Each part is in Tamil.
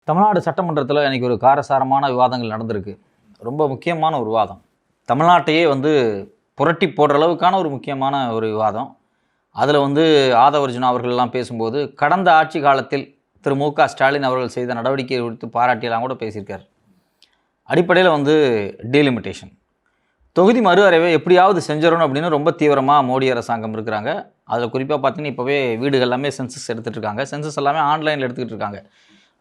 தமிழ்நாடு சட்டமன்றத்தில் இன்றைக்கி ஒரு காரசாரமான விவாதங்கள் நடந்திருக்கு. ரொம்ப முக்கியமான ஒரு விவாதம். தமிழ்நாட்டையே புரட்டி போடுற அளவுக்கான ஒரு முக்கியமான ஒரு விவாதம். அதில் ஆதவர்ஜுனா அவர்கள்லாம் பேசும்போது கடந்த ஆட்சி காலத்தில் திரு மு.க. ஸ்டாலின் அவர்கள் செய்த நடவடிக்கை குறித்து பாராட்டியெல்லாம் கூட பேசியிருக்கார். அடிப்படையில் டீலிமிட்டேஷன் தொகுதி மறு அறைவை எப்படியாவது செஞ்சிடணும் அப்படின்னு ரொம்ப தீவிரமாக மோடி அரசாங்கம் இருக்கிறாங்க. அதில் குறிப்பாக பார்த்தீங்கன்னா இப்போவே வீடுகள் எல்லாமே சென்சஸ் எடுத்துகிட்டு இருக்காங்க. சென்சஸ் எல்லாமே ஆன்லைனில் எடுத்துக்கிட்டு இருக்காங்க.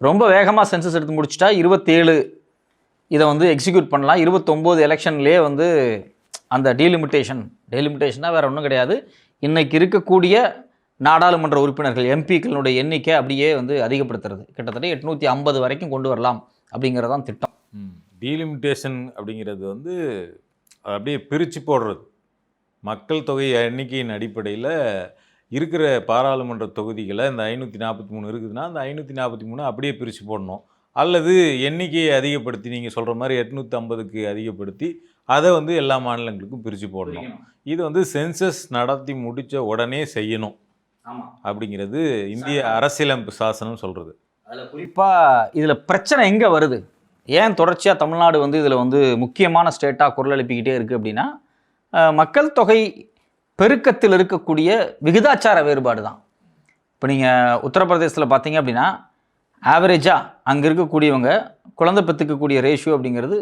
ரொம்ப வேகமாக சென்சஸ் எடுத்து முடிச்சுட்டா 27 இதை எக்ஸிக்யூட் பண்ணலாம். 29 எலெக்ஷன்லேயே அந்த டீலிமிட்டேஷனாக வேறு ஒன்றும் கிடையாது. இன்றைக்கி இருக்கக்கூடிய நாடாளுமன்ற உறுப்பினர்கள் எம்பிக்களுடைய எண்ணிக்கை அப்படியே அதிகப்படுத்துறது. கிட்டத்தட்ட 850 வரைக்கும் கொண்டு வரலாம் அப்படிங்கிறதான் திட்டம். டீலிமிட்டேஷன் அப்படிங்கிறது அப்படியே பிரித்து போடுறது. மக்கள் தொகை எண்ணிக்கையின் அடிப்படையில் இருக்கிற பாராளுமன்ற தொகுதிகளை இந்த 543 இருக்குதுன்னா அந்த 543 அப்படியே பிரித்து போடணும். அல்லது எண்ணிக்கையை அதிகப்படுத்தி நீங்கள் சொல்கிற மாதிரி 850க்கு அதிகப்படுத்தி அதை எல்லா மாநிலங்களுக்கும் பிரித்து போடணும். இது சென்சஸ் நடத்தி முடித்த உடனே செய்யணும் அப்படிங்கிறது இந்திய அரசியலமைப்பு சாசனம் சொல்கிறது. அதில் குறிப்பாக இதில் பிரச்சனை எங்கே வருது, ஏன் தொடர்ச்சியாக தமிழ்நாடு இதில் முக்கியமான ஸ்டேட்டாக குரல் எழுப்பிக்கிட்டே இருக்குது அப்படின்னா, மக்கள் தொகை பெருக்கத்தில் இருக்கக்கூடிய விகிதாச்சார வேறுபாடு தான். இப்போ நீங்கள் உத்தரப்பிரதேசத்தில் பார்த்தீங்க அப்படின்னா ஆவரேஜாக அங்கே இருக்கக்கூடியவங்க குழந்தை பெற்றுக்கக்கூடிய ரேஷியோ அப்படிங்கிறது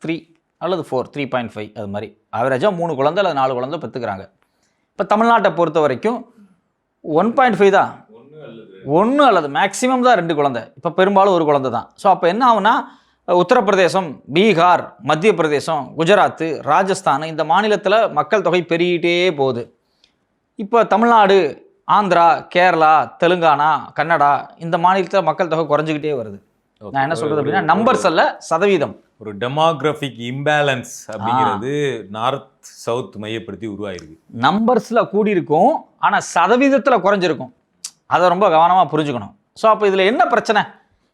3 அல்லது 4, 3.5 அது மாதிரி ஆவரேஜாக 3 குழந்தை அல்லது 4 குழந்தை பெற்றுக்கிறாங்க. இப்போ தமிழ்நாட்டை பொறுத்த வரைக்கும் 1.5 தான், 1 அல்லது மேக்ஸிமம் தான் 2 குழந்தை. இப்போ பெரும்பாலும் 1 குழந்தை தான். ஸோ அப்போ என்ன ஆகுனா, உத்தரப்பிரதேசம், பீகார், மத்திய பிரதேசம், குஜராத், ராஜஸ்தான் இந்த மாநிலத்தில் மக்கள் தொகை பெருகிட்டே போகுது. இப்போ தமிழ்நாடு, ஆந்திரா, கேரளா, தெலுங்கானா, கன்னடா இந்த மாநிலத்தில் மக்கள் தொகை குறைஞ்சிக்கிட்டே வருது. நான் என்ன சொல்கிறது அப்படின்னா, நம்பர்ஸ் அல்ல, சதவீதம். ஒரு டெமோகிராஃபிக் இம்பேலன்ஸ் அப்படிங்கிறது நார்த் சவுத் மையப்படுத்தி உருவாயிருக்கு. நம்பர்ஸில் கூடியிருக்கும், ஆனால் சதவீதத்தில் குறைஞ்சிருக்கும். அதை ரொம்ப கவனமாக புரிஞ்சுக்கணும். ஸோ அப்போ இதில் என்ன பிரச்சனை?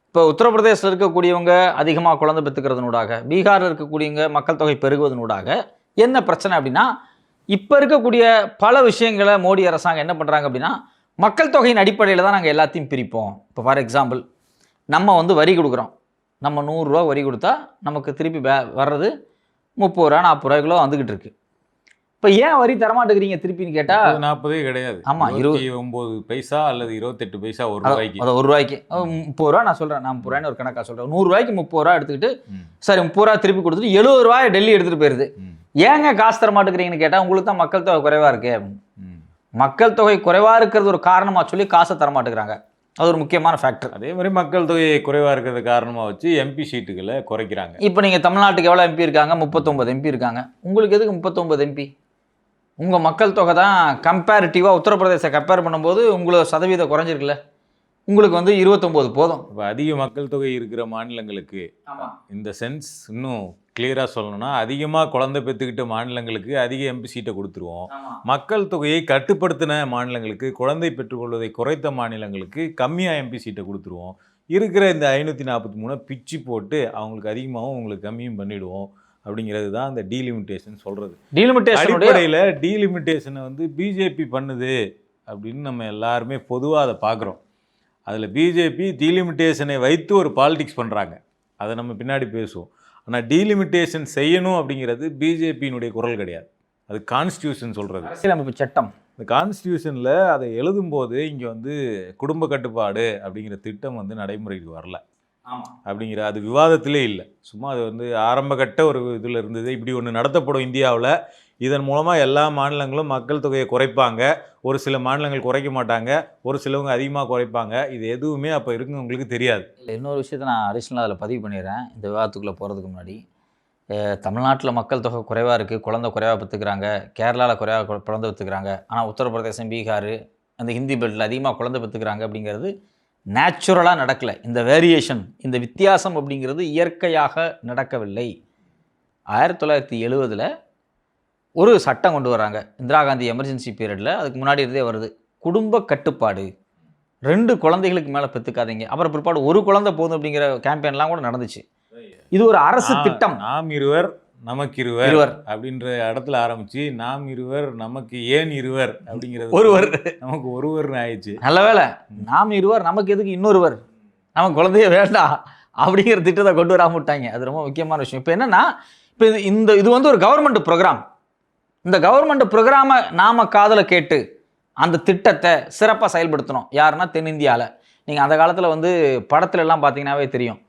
இப்போ உத்தரப்பிரதேசில் இருக்கக்கூடியவங்க அதிகமாக குழந்தை பெற்றுக்கிறதுனூடாக, பீகாரில் இருக்கக்கூடியவங்க மக்கள் தொகை பெருகுவதனூடாக என்ன பிரச்சனை அப்படின்னா, இப்போ இருக்கக்கூடிய பல விஷயங்களை மோடி அரசாங்கம் என்ன பண்ணுறாங்க அப்படின்னா, மக்கள் தொகையின் அடிப்படையில் தான் நாங்கள் எல்லாத்தையும் பிரிப்போம். இப்போ ஃபார் எக்ஸாம்பிள், நம்ம வரி கொடுக்குறோம். நம்ம 100 ரூபா வரி கொடுத்தா நமக்கு திருப்பி வர்றது 30 ரூபா 40 ரூபாய்க்குள்ள வந்துக்கிட்டு இருக்கு. இப்போ ஏன் வரி தரமாட்டேங்கிறீங்க திருப்பின்னு கேட்டால் 40 கிடையாது. ஆமாம், 29 பைசா அல்லது 28 பைசா ஒரு ரூபாய்க்கு. அது 1 ரூபாய்க்கு 30 ரூபா. நான் சொல்கிறேன், நான் 30 ரூபாய்னு ஒரு கணக்காக சொல்கிறேன். 100 ரூபாய்க்கு 30 ரூபா எடுத்துக்கிட்டு சரி 30 ரூபா திருப்பி கொடுத்துட்டு 70 ரூபாய் டெல்லி எடுத்துகிட்டு போயிருது. ஏங்க காசு தர மாட்டேங்கிறீங்கன்னு கேட்டால் உங்களுக்கு தான் மக்கள் தொகை குறைவாக இருக்கு. மக்கள் தொகை குறைவாக இருக்கிறது ஒரு காரணமாக சொல்லி காசை தர மாட்டேங்கிறாங்க. அது ஒரு முக்கியமான ஃபேக்டர். அதே மாதிரி மக்கள் தொகை குறைவாக இருக்கிறது காரணமாக வச்சு எம்பி சீட்டுகளை குறைக்கிறாங்க. இப்போ நீங்கள் தமிழ்நாட்டுக்கு எவ்வளோ எம்பி இருக்காங்க? 39 எம்பி இருக்காங்க. உங்களுக்கு எதுக்கு 39 எம்பி? உங்கள் மக்கள் தொகை தான் கம்பேரிட்டிவாக உத்தரப்பிரதேச கம்பேர் பண்ணும்போது உங்களோட சதவீதம் குறைஞ்சிருக்குல்ல. உங்களுக்கு 29 போதும். இப்போ அதிக மக்கள் தொகை இருக்கிற மாநிலங்களுக்கு இந்த சென்ஸ் இன்னும் கிளியராக சொல்லணும்னா, அதிகமாக குழந்தை பெற்றுக்கிட்ட மாநிலங்களுக்கு அதிக எம்பி சீட்டை கொடுத்துருவோம். மக்கள் தொகையை கட்டுப்படுத்தின மாநிலங்களுக்கு, குழந்தை பெற்றுக்கொள்வதை குறைத்த மாநிலங்களுக்கு கம்மியாக எம்பி சீட்டை கொடுத்துருவோம். இருக்கிற இந்த 543 பிச்சு போட்டு அவங்களுக்கு அதிகமாகவும் உங்களுக்கு கம்மியும் பண்ணிவிடுவோம் அப்படிங்கிறது தான் அந்த டீலிமிட்டேஷன் சொல்கிறது. அடிப்படையில் டீலிமிட்டேஷனை பிஜேபி பண்ணுது அப்படின்னு நம்ம எல்லாருமே பொதுவாக அதை பார்க்குறோம். அதில் பிஜேபி டீலிமிட்டேஷனை வைத்து ஒரு பாலிடிக்ஸ் பண்ணுறாங்க. அதை நம்ம பின்னாடி பேசுவோம். ஆனால் டீலிமிட்டேஷன் செய்யணும் அப்படிங்கிறது பிஜேபியினுடைய குரல் கிடையாது. அது கான்ஸ்டியூஷன் சொல்கிறது, அரசியலமைப்பு சட்டம். இந்த கான்ஸ்டியூஷனில் அதை எழுதும்போது இங்கே குடும்ப கட்டுப்பாடு அப்படிங்கிற திட்டம் நடைமுறைக்கு வரல அப்படிங்கிற அது விவாதத்திலே இல்லை. சும்மா அது ஆரம்பகட்ட ஒரு இதில் இருந்தது. இப்படி ஒன்று நடத்தப்படும் இந்தியாவில், இதன் மூலமாக எல்லா மாநிலங்களும் மக்கள் தொகையை குறைப்பாங்க, ஒரு சில மாநிலங்கள் குறைக்க மாட்டாங்க, ஒரு சிலவங்க அதிகமாக குறைப்பாங்க. இது எதுவுமே அப்போ இருக்குங்களுக்கு தெரியாது. இன்னொரு விஷயத்தை நான் அடிஷ்னலாக அதில் பதிவு பண்ணிடுறேன். இந்த விவாதத்துக்குள்ளே போகிறதுக்கு முன்னாடி, தமிழ்நாட்டில் மக்கள் தொகை குறைவாக இருக்குது, குழந்தை குறைவாக பெற்றுக்கிறாங்க, கேரளாவில் குறைவாக குழந்தை பெற்றுக்கிறாங்க, ஆனால் உத்தரப்பிரதேசம், பீகார் அந்த ஹிந்தி பெல்ட்டில் அதிகமாக குழந்தை பெற்றுக்கிறாங்க அப்படிங்கிறது நேச்சுரலாக நடக்கலை. இந்த வேரியேஷன், இந்த வித்தியாசம் அப்படிங்கிறது இயற்கையாக நடக்கவில்லை. 1970 ஒரு சட்டம் கொண்டு வராங்க, இந்திரா காந்தி எமர்ஜென்சி பீரியடில். அதுக்கு முன்னாடி இருந்தே வருது, குடும்ப கட்டுப்பாடு. 2 குழந்தைகளுக்கு மேலே பெற்றுக்காதீங்க. அப்புறம் பிற்பாடு 1 குழந்தை போதும் அப்படிங்கிற கேம்பெயின்லாம் கூட நடந்துச்சு. இது ஒரு அரசு திட்டம். நாம் இருவர் நமக்கு இருவர் அப்படின்ற இடத்துல ஆரம்பிச்சு, நாம் இருவர் நமக்கு ஏன் இருவர் அப்படிங்கிறது ஒருவர் நமக்கு ஒருவர்னு ஆயிடுச்சு. நல்ல வேலை, நாம் இருவர் நமக்கு எதுக்கு இன்னொருவர் நமக்கு குழந்தையே வேண்டாம் அப்படிங்கிற திட்டத்தை கொண்டு வராம விட்டாங்க. அது ரொம்ப முக்கியமான விஷயம். இப்போ என்னன்னா, இப்போ இது வந்து ஒரு கவர்மெண்ட் ப்ரோக்ராம். இந்த கவர்மெண்ட் ப்ரோக்ராமை நாம காதுல கேட்டு அந்த திட்டத்தை சிறப்பாக செயல்படுத்தணும். யாருன்னா தென்னிந்தியாவில். நீங்கள் அந்த காலத்தில் வந்து படத்துல எல்லாம் பார்த்தீங்கன்னாவே தெரியும்,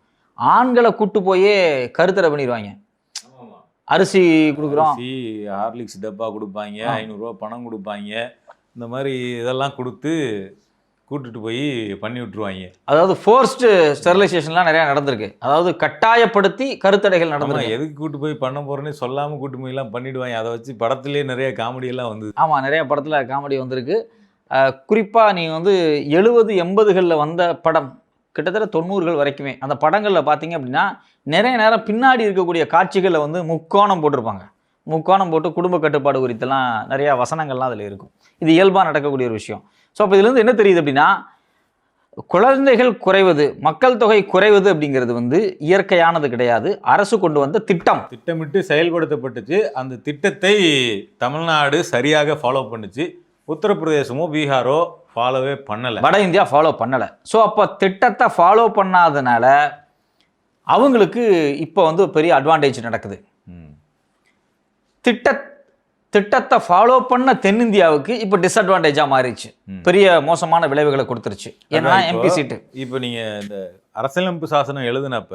ஆண்களை கூட்டு போயே கருத்தடை பண்ணிடுவாங்க. அரிசி கொடுக்குறோம், ஹார்லிக்ஸ் டப்பா கொடுப்பாங்க, 500 ரூபா பணம் கொடுப்பாங்க, இந்த மாதிரி இதெல்லாம் கொடுத்து கூட்டிட்டு போய் பண்ணி விட்டுருவாங்க. அதாவது ஃபோர்ஸ்டு ஸ்டெரிலைசேஷன்லாம் நிறையா நடந்திருக்கு. அதாவது கட்டாயப்படுத்தி கருத்தடைகள் நடந்திருக்கு. எதுக்கு கூட்டு போய் பண்ண போறேன்னு சொல்லாமல் கூட்டு போய் எல்லாம் பண்ணிடுவாங்க. அதை வச்சு படத்துலேயே நிறைய காமெடியெல்லாம் வந்தது. ஆமாம், நிறைய படத்தில் காமெடி வந்திருக்கு. குறிப்பாக நீங்கள் வந்து 70, 80களில் வந்த படம் கிட்டத்தட்ட 90கள் வரைக்குமே அந்த படங்களில் பார்த்தீங்க அப்படின்னா நிறைய நேரம் பின்னாடி இருக்கக்கூடிய காட்சிகளில் வந்து முக்கோணம் போட்டிருப்பாங்க. முக்கோணம் போட்டு குடும்ப கட்டுப்பாடு குறித்தெல்லாம் நிறையா வசனங்கள்லாம் அதில் இருக்கும். இது இயல்பாக நடக்கக்கூடிய ஒரு விஷயம். ஸோ அப்போ இதுலேருந்து என்ன தெரியுது அப்படின்னா, குழந்தைகள் குறைவது, மக்கள் தொகை குறைவது அப்படிங்கிறது வந்து இயற்கையானது கிடையாது. அரசு கொண்டு வந்த திட்டமிட்டு செயல்படுத்தப்பட்டுச்சு. அந்த திட்டத்தை தமிழ்நாடு சரியாக ஃபாலோ பண்ணுச்சு. உத்தரப்பிரதேசமோ பீகாரோ ஃபாலோவே பண்ணலை, வட இந்தியா ஃபாலோ பண்ணலை. ஸோ அப்போ திட்டத்தை ஃபாலோ பண்ணாதனால அவங்களுக்கு இப்போ வந்து பெரிய அட்வான்டேஜ் நடக்குது. திட்டத்தை ஃபாலோ பண்ண தென்னிந்தியாவுக்கு இப்போ டிஸ்அட்வான்டேஜாக மாறிடுச்சு. பெரிய மோசமான விளைவுகளை கொடுத்துருச்சு. ஏன்னா எம்பி சீட்டு. இப்போ நீங்கள் இந்த அரசியலமைப்பு சாசனம் எழுதுனப்ப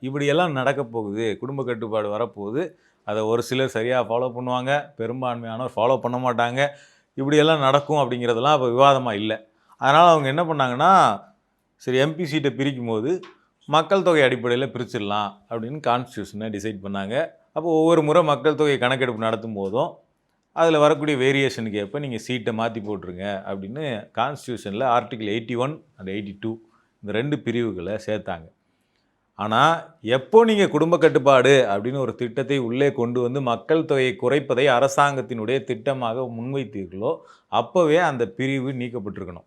இப்படியெல்லாம் நடக்க போகுது, குடும்ப கட்டுப்பாடு வரப்போகுது, அதை ஒரு சிலர் சரியாக ஃபாலோ பண்ணுவாங்க, பெரும்பான்மையானவர் ஃபாலோ பண்ண மாட்டாங்க, இப்படியெல்லாம் நடக்கும் அப்படிங்கிறதெல்லாம் இப்போ விவாதமாக இல்லை. அதனால் அவங்க என்ன பண்ணாங்கன்னா, சரி எம்பி சீட்டை பிரிக்கும் போது மக்கள் தொகை அடிப்படையில் பிரிச்சிடலாம் அப்படின்னு கான்ஸ்டியூஷனை டிசைட் பண்ணாங்க. அப்போ ஒவ்வொரு முறை மக்கள் தொகை கணக்கெடுப்பு நடத்தும் போதும் அதில் வரக்கூடிய வேரியேஷனுக்கு ஏற்ப நீங்கள் சீட்டை மாற்றி போட்டுருங்க அப்படின்னு கான்ஸ்டியூஷனில் ஆர்டிகிள் 81 அண்ட் 82 இந்த 2 பிரிவுகளை சேர்த்தாங்க. ஆனால் எப்போ நீங்கள் குடும்ப கட்டுப்பாடு அப்படின்னு ஒரு திட்டத்தை உள்ளே கொண்டு வந்து மக்கள் தொகையை குறைப்பதை அரசாங்கத்தினுடைய திட்டமாக முன்வைத்தீர்களோ அப்போவே அந்த பிரிவு நீக்கப்பட்டிருக்கணும்.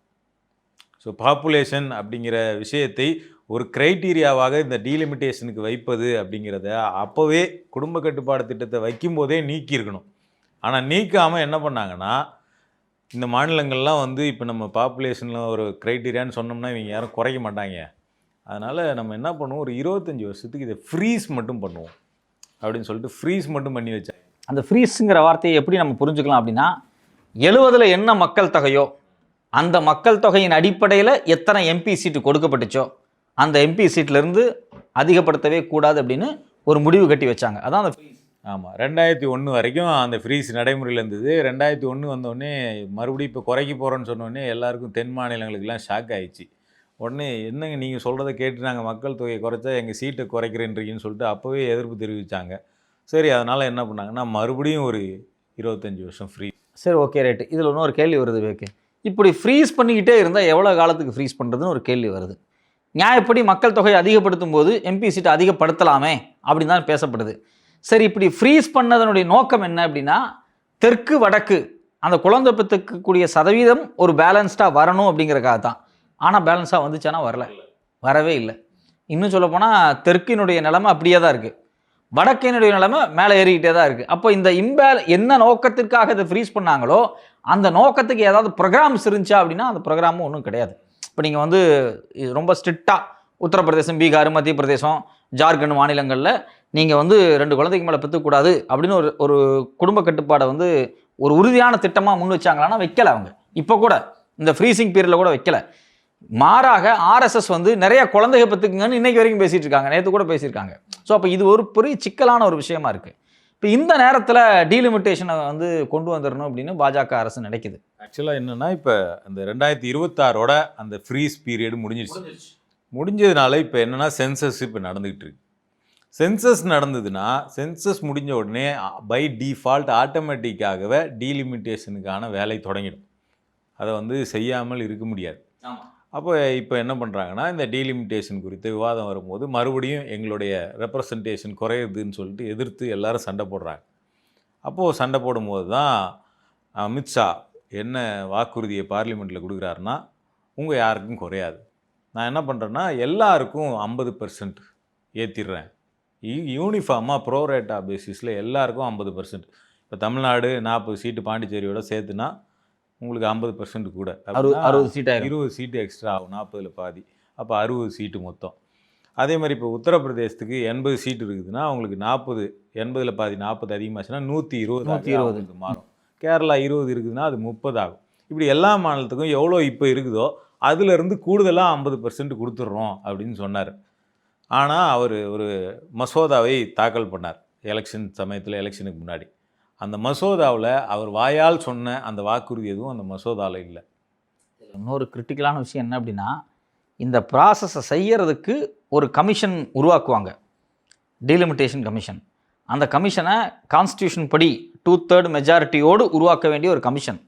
ஸோ பாப்புலேஷன் அப்படிங்கிற விஷயத்தை ஒரு க்ரைட்டீரியாவாக இந்த டீலிமிட்டேஷனுக்கு வைப்பது அப்படிங்கிறத அப்போவே குடும்ப கட்டுப்பாடு திட்டத்தை வைக்கும்போதே நீக்கியிருக்கணும். ஆனால் நீக்காமல் என்ன பண்ணாங்கன்னா, இந்த மாநிலங்கள்லாம் வந்து இப்போ நம்ம பாப்புலேஷனில் ஒரு க்ரைட்டீரியான்னு சொன்னோம்னா இவங்க யாரும் குறைக்க மாட்டாங்க, அதனால் நம்ம என்ன பண்ணுவோம், ஒரு 25 வருஷத்துக்கு இதை ஃப்ரீஸ் மட்டும் பண்ணுவோம் அப்படின்னு சொல்லிட்டு ஃப்ரீஸ் மட்டும் பண்ணி வச்சாங்க. அந்த ஃப்ரீஸுங்கிற வார்த்தையை எப்படி நம்ம புரிஞ்சுக்கலாம் அப்படின்னா, 70ல் என்ன மக்கள் தொகையோ அந்த மக்கள் தொகையின் அடிப்படையில் எத்தனை எம்பி சீட்டு கொடுக்கப்பட்டுச்சோ அந்த எம்பி சீட்லேருந்து அதிகப்படுத்தவே கூடாது அப்படின்னு ஒரு முடிவு கட்டி வச்சாங்க. அதான் அந்த ஃப்ரீஸ். ஆமாம், 2001 வரைக்கும் அந்த ஃப்ரீஸ் நடைமுறையில் இருந்தது. 2001 வந்தோடனே மறுபடியும் இப்போ குறைக்க போகிறோன்னு சொன்னோடனே எல்லாருக்கும் தென் மாநிலங்களுக்கெல்லாம் ஷாக் ஆயிடுச்சு. உடனே என்னங்க நீங்கள் சொல்கிறத கேட்டு நாங்கள் மக்கள் தொகையை குறைச்சா எங்கள் சீட்டை குறைக்கிறேன்றீங்கன்னு சொல்லிட்டு அப்போவே எதிர்ப்பு தெரிவித்தாங்க. சரி, அதனால் என்ன பண்ணாங்கன்னா மறுபடியும் ஒரு 25 வருஷம் ஃப்ரீ. சரி, ஓகே, ரைட்டு. இதில் இன்னொரு கேள்வி வருது வேக்கு. இப்படி ஃப்ரீஸ் பண்ணிக்கிட்டே இருந்தால் எவ்வளோ காலத்துக்கு ஃப்ரீஸ் பண்ணுறதுன்னு ஒரு கேள்வி வருது. நியாயப்படி மக்கள் தொகையை அதிகப்படுத்தும் போது எம்பி சீட்டை அதிகப்படுத்தலாமே அப்படின்னு தான் பேசப்படுது. சரி, இப்படி ஃப்ரீஸ் பண்ணதனுடைய நோக்கம் என்ன அப்படின்னா, தெற்கு வடக்கு அந்த குழந்தை பெற்றுக்கக்கூடிய சதவீதம் ஒரு பேலன்ஸ்டாக வரணும் அப்படிங்கிறக்காக தான். ஆனால் பேலன்ஸாக வந்துச்சானா வரவே இல்லை. இன்னும் சொல்லப்போனால் தெற்கினுடைய நிலைமை அப்படியே தான் இருக்குது, வடக்கினுடைய நிலைமை மேலே ஏறிக்கிட்டே தான் இருக்குது. அப்போ இந்த என்ன நோக்கத்திற்காக இதை ஃப்ரீஸ் பண்ணாங்களோ அந்த நோக்கத்துக்கு ஏதாவது ப்ரோக்ராம்ஸ் இருந்துச்சா அப்படின்னா அந்த ப்ரோக்ராமும் ஒன்றும் கிடையாது. இப்போ நீங்கள் வந்து ரொம்ப ஸ்ட்ரிக்டாக உத்தரப்பிரதேசம், பீகார், மத்திய பிரதேசம், ஜார்க்கண்ட் மாநிலங்களில் நீங்கள் வந்து 2 குழந்தைக்கு மேலே பெற்றுக்கூடாது அப்படின்னு ஒரு குடும்ப கட்டுப்பாடை வந்து ஒரு உறுதியான திட்டமாக முன் வச்சாங்களான்னா வைக்கலை. அவங்க இப்போ கூட இந்த ஃப்ரீசிங் பீரியடில் கூட வைக்கலை. மாறாக ஆர்எஸ்எஸ் வந்து நிறைய குழந்தைகள் பெற்றுக்குங்கன்னு இன்னைக்கு வரைக்கும் பேசிகிட்டு இருக்காங்க, நேற்று கூட பேசியிருக்காங்க. ஸோ அப்போ இது ஒரு பெரிய சிக்கலான ஒரு விஷயமா இருக்குது. இப்போ இந்த நேரத்தில் டீலிமிட்டேஷனை வந்து கொண்டு வந்துடணும் அப்படின்னு பாஜக அரசு நினைக்குது. ஆக்சுவலாக என்னென்னா, இப்போ அந்த 2026ஓட அந்த ஃப்ரீஸ் பீரியடு முடிஞ்சதுனால இப்போ என்னென்னா சென்சஸ் இப்போ நடந்துகிட்டு இருக்கு. சென்சஸ் நடந்ததுன்னா சென்சஸ் முடிஞ்ச உடனே பை டிஃபால்ட் ஆட்டோமேட்டிக்காகவே டீலிமிட்டேஷனுக்கான வேலை தொடங்கிடும். அதை வந்து செய்யாமல் இருக்க முடியாது. அப்போ இப்போ என்ன பண்ணுறாங்கன்னா, இந்த டீலிமிட்டேஷன் குறித்து விவாதம் வரும்போது மறுபடியும் எங்களுடைய ரெப்ரசன்டேஷன் குறையுதுன்னு சொல்லிட்டு எதிர்த்து எல்லாரும் சண்டை போடுறாங்க. அப்போது சண்டை போடும்போது தான் அமித்ஷா என்ன வாக்குறுதியை பார்லிமெண்ட்டில் கொடுக்குறாருன்னா, உங்கள் யாருக்கும் குறையாது, நான் என்ன பண்ணுறேன்னா எல்லாருக்கும் 50% ஏற்றிடுறேன், யூனிஃபார்மாக ப்ரோரேட்டா பேசிஸில் எல்லாருக்கும் 50%. இப்போ தமிழ்நாடு 40 சீட்டு பாண்டிச்சேரியோட சேர்த்துனா உங்களுக்கு 50% கூட 60 சீட் 20 சீட்டு எக்ஸ்ட்ரா ஆகும், 40ல் பாதி. அப்போ 60 சீட்டு மொத்தம். அதே மாதிரி இப்போ உத்தரப்பிரதேசத்துக்கு 80 சீட்டு இருக்குதுன்னா அவங்களுக்கு 40, 80ல் பாதி 40 அதிகமாச்சுன்னா 120 மாறும். கேரளா 20 இருக்குதுன்னா அது 30 ஆகும். இப்படி எல்லா மாநிலத்துக்கும் எவ்வளோ இப்போ இருக்குதோ அதுலேருந்து கூடுதலாக 50% கொடுத்துட்றோம் அப்படின்னு சொன்னார். ஆனால் அவர் ஒரு மசோதாவை தாக்கல் பண்ணார் எலெக்ஷன் சமயத்தில், எலெக்ஷனுக்கு முன்னாடி. அந்த மசோதாவில் அவர் வாயால் சொன்ன அந்த வாக்குறுதி எதுவும் அந்த மசோதாவில் இல்லை. இன்னொரு கிரிட்டிக்கலான விஷயம் என்ன அப்படின்னா, இந்த ப்ராசஸை செய்யறதுக்கு ஒரு கமிஷன் உருவாக்குவாங்க, டீலிமிட்டேஷன் கமிஷன். அந்த கமிஷனை கான்ஸ்டியூஷன் படி 2/3 மெஜாரிட்டியோடு உருவாக்க வேண்டிய ஒரு கமிஷன்.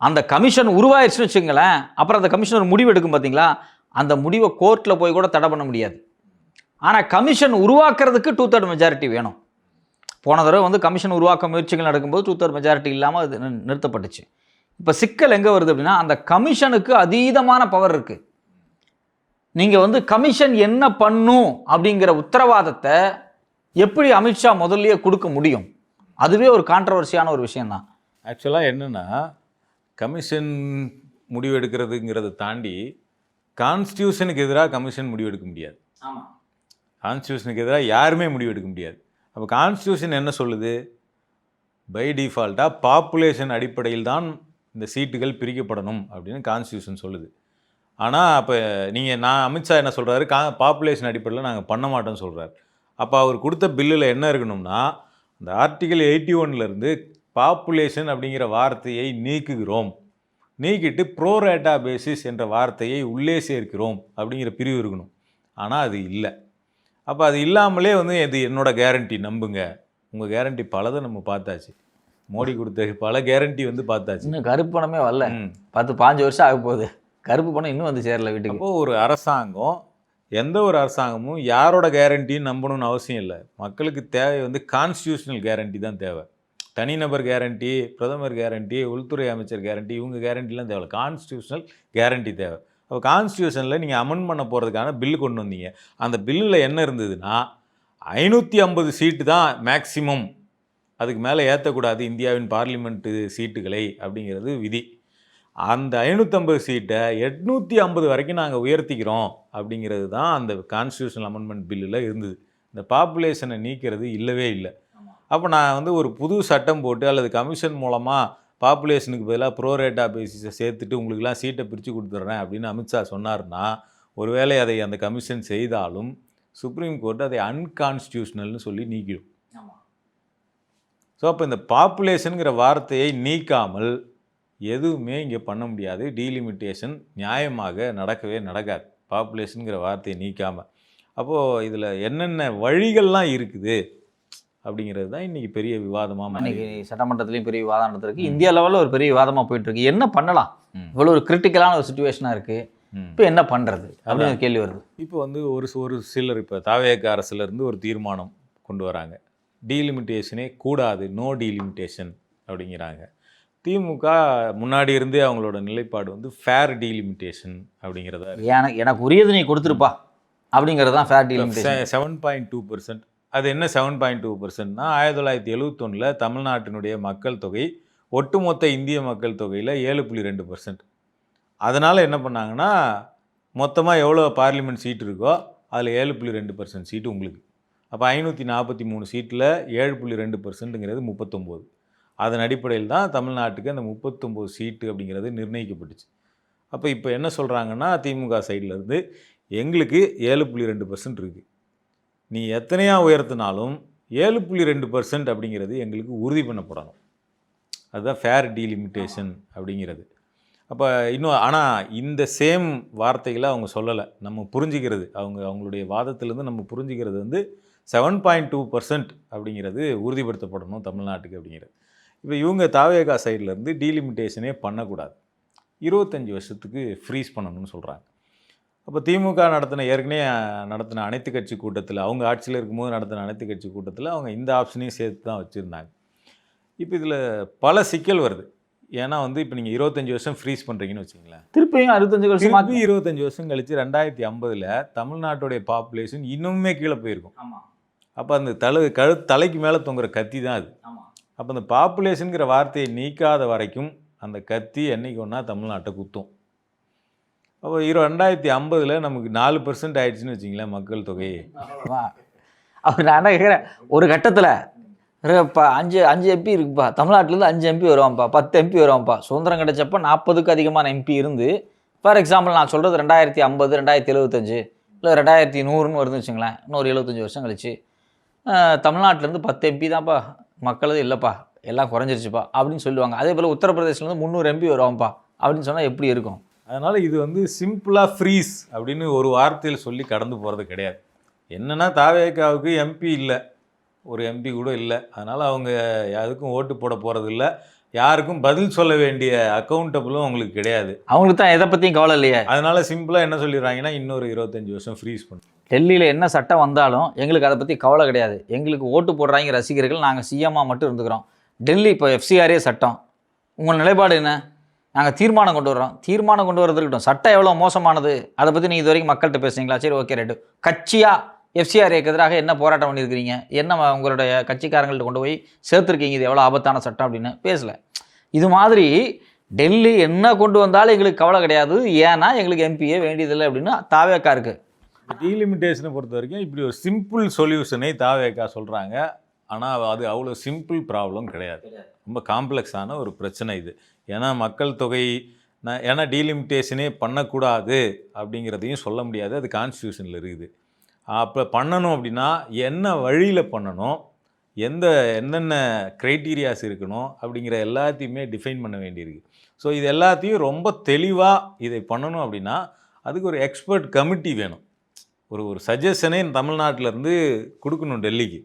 அந்த கமிஷன் உருவாயிருச்சுன்னு வச்சுங்களேன், அப்புறம் அந்த கமிஷன் ஒரு முடிவு எடுக்கும் பார்த்தீங்களா, அந்த முடிவை கோர்ட்டில் போய் கூட தடை பண்ண முடியாது. ஆனால் கமிஷன் உருவாக்குறதுக்கு 2/3 மெஜாரிட்டி வேணும். போன தடவை வந்து கமிஷன் உருவாக்க முயற்சிகள் நடக்கும்போது 2/3 மெஜாரிட்டி இல்லாமல் அது நிறுத்தப்பட்டுச்சு. இப்போ சிக்கல் எங்கே வருது அப்படின்னா, அந்த கமிஷனுக்கு அதீதமான பவர் இருக்குது. நீங்கள் வந்து கமிஷன் என்ன பண்ணும் அப்படிங்கிற உத்தரவாதத்தை எப்படி அமித்ஷா முதல்லயே கொடுக்க முடியும்? அதுவே ஒரு கான்ட்ரவர்சியான ஒரு விஷயம்தான். ஆக்சுவலாக என்னென்னா, கமிஷன் முடிவு எடுக்கிறதுங்கிறத தாண்டி கான்ஸ்டியூஷனுக்கு எதிராக கமிஷன் முடிவு எடுக்க முடியாது. ஆமாம், கான்ஸ்டியூஷனுக்கு எதிராக யாருமே முடிவு எடுக்க முடியாது. அப்போ கான்ஸ்டியூஷன் என்ன சொல்லுது? பை டிஃபால்ட்டாக பாப்புலேஷன் அடிப்படையில் தான் இந்த சீட்டுகள் பிரிக்கப்படணும் அப்படின்னு கான்ஸ்டியூஷன் சொல்லுது. ஆனால் அப்போ நான் அமித்ஷா என்ன சொல்கிறாரு, பாப்புலேஷன் அடிப்படையில் நாங்கள் பண்ண மாட்டோம்னு சொல்கிறார். அப்போ அவர் கொடுத்த பில்லில் என்ன இருக்கணும்னா, அந்த ஆர்டிகல் 81 பாப்புலேஷன் அப்படிங்கிற வார்த்தையை நீக்கிட்டு ப்ரோரேட்டா பேசிஸ் என்ற வார்த்தையை உள்ளே சேர்க்கிறோம் அப்படிங்கிற பிரிவு இருக்கணும். ஆனால் அது இல்லை. அப்போ அது இல்லாமலே வந்து இது என்னோட கேரண்டி, நம்புங்க. உங்கள் கேரண்டி பலதை நம்ம பார்த்தாச்சு. மோடி கொடுத்த பல கேரண்டி வந்து பார்த்தாச்சு. இன்னும் கருப்பு பணமே வரல. 10-15 வருஷம் ஆக போகுது, கருப்பு பணம் இன்னும் வந்து சேரல வீட்டுக்கு. அப்போது ஒரு அரசாங்கம், எந்த ஒரு அரசாங்கமும் யாரோட கேரண்டின்னு நம்பணும்னு அவசியம் இல்லை. மக்களுக்கு தேவை வந்து கான்ஸ்டியூஷனல் கேரண்டி தான் தேவை. தனிநபர் கேரண்டி, பிரதமர் கேரண்டி, உள்துறை அமைச்சர் கேரண்டி, இவங்க கேரண்டிலாம் தேவை. கான்ஸ்டியூஷனல் கேரண்டி தேவை. அப்போ கான்ஸ்டியூஷனில் நீங்கள் அமெண்ட் பண்ண போகிறதுக்கான பில்லு கொண்டு வந்தீங்க. அந்த பில்லில் என்ன இருந்ததுன்னா, 550 சீட்டு தான் மேக்சிமம், அதுக்கு மேலே ஏற்றக்கூடாது இந்தியாவின் பார்லிமெண்ட்டு சீட்டுகளை அப்படிங்கிறது விதி. அந்த 550 சீட்டை 850 வரைக்கும் நாங்கள் உயர்த்திக்கிறோம் அப்படிங்கிறது தான் அந்த கான்ஸ்டியூஷனல் அமெண்ட்மெண்ட் பில்லில் இருந்தது. இந்த பாப்புலேஷனை நீக்கிறது இல்லவே இல்லை. அப்போ நான் வந்து ஒரு புது சட்டம் போட்டு அல்லது கமிஷன் மூலமாக பாப்புலேஷனுக்கு பதிலாக ப்ரோரேட்டா பேசிஸை சேர்த்துட்டு உங்களுக்குலாம் சீட்டை பிரித்து கொடுத்துட்றேன் அப்படின்னு அமித்ஷா சொன்னார்னா, ஒருவேளை அதை அந்த கமிஷன் செய்தாலும் சுப்ரீம் கோர்ட் அதை அன்கான்ஸ்டியூஷனல்னு சொல்லி நீக்கிடும். ஸோ அப்போ இந்த பாப்புலேஷனுங்கிற வார்த்தையை நீக்காமல் எதுவுமே இங்கே பண்ண முடியாது. டீலிமிட்டேஷன் நியாயமாக நடக்கவே நடக்காது, பாப்புலேஷனுங்கிற வார்த்தையை நீக்காமல். அப்போது இதில் என்னென்ன வழிகள்லாம் இருக்குது அப்படிங்கிறது தான் இன்றைக்கி பெரிய விவாதமாக. இன்றைக்கி சட்டமன்றத்துலேயும் பெரிய விவாதம் நடந்திருக்கு, இந்தியா லெவலில் ஒரு பெரிய விவாதமாக போயிட்டுருக்கு. என்ன பண்ணலாம்? இவ்வளோ ஒரு கிரிட்டிக்கலான ஒரு சுச்சுவேஷனாக இருக்குது, இப்போ என்ன பண்ணுறது அப்படின்னு கேள்வி வருது. இப்போ வந்து ஒரு சிலர் இப்போ தாவேக அரசுலேருந்து ஒரு தீர்மானம் கொண்டு வராங்க. டீலிமிட்டேஷனே கூடாது, நோ டீலிமிட்டேஷன் அப்படிங்கிறாங்க. திமுக முன்னாடி இருந்தே அவங்களோட நிலைப்பாடு வந்து ஃபேர் டீலிமிட்டேஷன் அப்படிங்கிறதா. எனக்கு உரியது நீ கொடுத்துருப்பா அப்படிங்கிறது தான் ஃபேர் டீலிமிட்டேஷன். 7.2%. அது என்ன 7.2%னா, 1971 தமிழ்நாட்டினுடைய மக்கள் தொகை ஒட்டுமொத்த இந்திய மக்கள் தொகையில் 7.2%. அதனால் என்ன பண்ணாங்கன்னா, மொத்தமாக எவ்வளோ பார்லிமெண்ட் சீட் இருக்கோ அதில் 7.2% சீட்டு உங்களுக்கு. அப்போ 543 சீட்டில் 7.2%ங்கிறது 39. அதன் அடிப்படையில் தான் தமிழ்நாட்டுக்கு அந்த 39 சீட்டு அப்படிங்கிறது நிர்ணயிக்கப்பட்டுச்சு. அப்போ இப்போ என்ன சொல்கிறாங்கன்னா, திமுக சைட்லேருந்து எங்களுக்கு 7.2% இருக்குது, நீ எத்தனையா உயர்த்தினாலும் 7.2% அப்படிங்கிறது எங்களுக்கு உறுதி பண்ணப்படணும். அதுதான் ஃபேர் டீலிமிட்டேஷன் அப்படிங்கிறது. அப்போ இன்னும் ஆனால் இந்த சேம் வார்த்தைகளை அவங்க சொல்லலை. நம்ம புரிஞ்சுக்கிறது, அவங்களுடைய வாதத்திலேருந்து நம்ம புரிஞ்சுக்கிறது வந்து 7.2% அப்படிங்கிறது உறுதிப்படுத்தப்படணும் தமிழ்நாட்டுக்கு அப்படிங்கிறது. இப்போ இவங்க தாவேகா சைட்லேருந்து டீலிமிட்டேஷனே பண்ணக்கூடாது, 25 வருஷத்துக்கு ஃப்ரீஸ் பண்ணணும்னு சொல்கிறாங்க. அப்போ திமுக ஏற்கனவே நடத்தின அனைத்து கட்சி கூட்டத்தில், அவங்க ஆட்சியில் இருக்கும்போது நடத்தின அனைத்து கட்சி கூட்டத்தில் அவங்க இந்த ஆப்ஷனையும் சேர்த்து தான் வச்சுருந்தாங்க. இப்போ இதில் பல சிக்கல் வருது. ஏன்னா வந்து இப்போ நீங்கள் 25 வருஷம் ஃப்ரீஸ் பண்ணுறீங்கன்னு வச்சுங்களேன், திருப்பியும் 65 வருஷம் 25 வருஷம் கழித்து 2050 தமிழ்நாட்டுடைய பாப்புலேஷன் இன்னுமே கீழே போயிருக்கும். அப்போ அந்த தலைக்கு மேலே தொங்குற கத்தி தான் அது. அப்போ அந்த பாப்புலேஷனுங்கிற வார்த்தையை நீக்காத வரைக்கும் அந்த கத்தி என்னைக்கு ஒன்றா தமிழ்நாட்டை குத்தும். அப்போ 2050 நமக்கு 4% ஆயிடுச்சுன்னு வச்சிங்களேன் மக்கள் தொகை. அவர் நான் என்ன கேட்குறேன், ஒரு கட்டத்தில் இப்போ 5 எம்பி இருக்குப்பா, தமிழ்நாட்டிலேருந்து 5 எம்பி வருவான்ப்பா, 10 எம்பி வருவான்ப்பா. சுதந்திரம் கிடைச்சப்போ 40க்கு அதிகமான எம்பி இருந்து, ஃபார் எக்ஸாம்பிள் நான் சொல்கிறது 2050, 2075 இல்லை 2100ன்னு வருதுன்னு வச்சுங்களேன், இன்னொரு 75 வருஷம் கழிச்சு தமிழ்நாட்டிலேருந்து 10 எம்பி தான்ப்பா, மக்களது இல்லைப்பா, எல்லாம் குறைஞ்சிருச்சுப்பா அப்படின்னு சொல்லுவாங்க. அதே போல் உத்தரப்பிரதேசிலேருந்து 300 எம்பி வருவான்ப்பா அப்படின்னு சொன்னால் எப்படி இருக்கும்? அதனால் இது வந்து சிம்பிளாக ஃப்ரீஸ் அப்படின்னு ஒரு வார்த்தையில் சொல்லி கடந்து போகிறது கிடையாது. என்னென்னா தாவேகாவுக்கு எம்பி இல்லை, ஒரு எம்பி கூட இல்லை, அதனால் அவங்க யாருக்கும் ஓட்டு போட போகிறது இல்லை, யாருக்கும் பதில் சொல்ல வேண்டிய அக்கௌண்டபிளும் அவங்களுக்கு கிடையாது. அவங்களுக்கு தான் எதை பற்றியும் கவலை இல்லையே. அதனால் சிம்பிளாக என்ன சொல்லிடுறாங்கன்னா இன்னொரு 25 வருஷம் ஃப்ரீஸ் பண்ணு. டெல்லியில் என்ன சட்டம் வந்தாலும் எங்களுக்கு அதை பற்றி கவலை கிடையாது, எங்களுக்கு ஓட்டு போடுறாங்க ரசிகர்கள், நாங்கள் சிஎம்மாக மட்டும் இருந்துக்கிறோம். டெல்லி இப்போ FCRA சட்டம், உங்கள் நிலைப்பாடு என்ன? நாங்கள் தீர்மானம் கொண்டு வர்றோம். தீர்மானம் கொண்டு வரது இருக்கட்டும், சட்டம் எவ்வளோ மோசமானது அதை பற்றி நீங்கள் இது வரைக்கும் மக்கள்கிட்ட பேசுனீங்களா? சரி, ஓகே, ரைட்டு. கட்சியாக FCRAக்கு எதிராக என்ன போராட்டம் பண்ணியிருக்கிறீங்க, என்ன உங்களுடைய கட்சிக்காரங்கள்ட்ட கொண்டு போய் சேர்த்துருக்கீங்க, இது எவ்வளோ ஆபத்தான சட்டம் அப்படின்னு பேசலை. இது மாதிரி டெல்லி என்ன கொண்டு வந்தாலும் எங்களுக்கு கவலை கிடையாது, ஏன்னா எங்களுக்கு எம்பியே வேண்டியதில்லை அப்படின்னு தாவேக்கா இருக்குது. டீலிமிட்டேஷனை பொறுத்த வரைக்கும் இப்படி ஒரு சிம்பிள் சொல்யூஷனை தாவேக்கா சொல்கிறாங்க. ஆனால் அது அவ்வளோ சிம்பிள் ப்ராப்ளம் கிடையாது, ரொம்ப காம்ப்ளெக்ஸான ஒரு பிரச்சனை இது. ஏன்னா மக்கள் தொகை ஏன்னா டீலிமிட்டேஷனே பண்ணக்கூடாது அப்படிங்கிறதையும் சொல்ல முடியாது, அது கான்ஸ்டியூஷனில் இருக்குது. அப்போ பண்ணணும் அப்படின்னா என்ன வழியில் பண்ணணும், என்னென்ன க்ரைட்டீரியாஸ் இருக்கணும் அப்படிங்கிற எல்லாத்தையுமே டிஃபைன் பண்ண வேண்டியிருக்கு. ஸோ இது எல்லாத்தையும் ரொம்ப தெளிவாக இதை பண்ணணும் அப்படின்னா அதுக்கு ஒரு எக்ஸ்பர்ட் கமிட்டி வேணும். ஒரு சஜஷனே தமிழ்நாட்டிலேருந்து கொடுக்கணும் டெல்லிக்கு,